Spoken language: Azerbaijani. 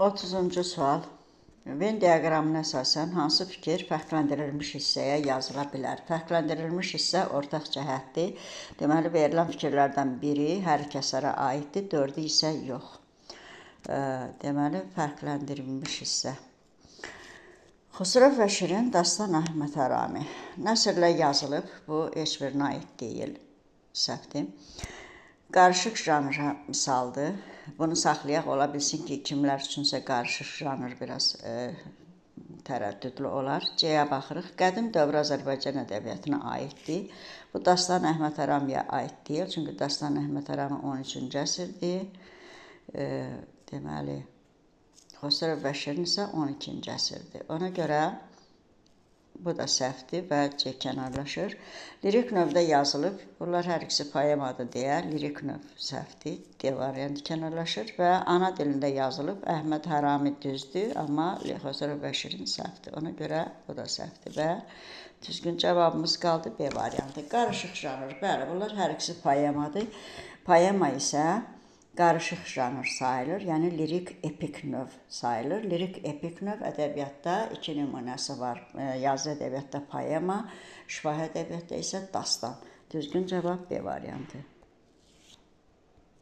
30-cu sual. Venn diaqramına əsasən hansı fikir fərqləndirilmiş hissəyə yazıla bilər? Fərqləndirilmiş hissə ortaq cəhətdir. Deməli, verilən fikirlərdən biri hər iki əsərə aiddir, 4-ü isə yox. Deməli, fərqləndirilmiş hissə. Xusrov və Şirin Dastan Əhməd-Hərami. Nəsrlə yazılıb, bu heç birinə aid deyil, səhvdir. Qarışıq janra misaldır. Bunu saxlayaq, ola bilsin ki, kimlər üçünsə qarışıq janr biraz tərəddüdlü olar. C-yə baxırıq. Qədim dövr Azərbaycan ədəbiyyatına aiddir. Bu Dastan Əhməd-Həramiyə aid deyil, çünki Dastan Əhməd-Hərami 13-cü əsrdir. Deməli, Xusrov və Şirin isə 12-ci əsrdir. Ona görə bu da səhvdir və C kənarlaşır. Lirik növdə yazılıb, bunlar hər ikisi poemadır deyə lirik növ səhvdir, D variantı kənarlaşır və ana dilində yazılıb, Əhməd Hərami düzdür, amma Xusrov və Şirin səhvdir. Ona görə bu da səhvdir və düzgün cavabımız qaldı B variantı. Qarışıq janr, bəli, bunlar hər ikisi poemadır. Poema isə qarışıq janr sayılır, yəni lirik epik növ sayılır. Lirik epik növ ədəbiyyatda iki nümunəsi var. Yazı ədəbiyyatda poema, şifahi ədəbiyyatda isə dastan. Düzgün cavab B variantı.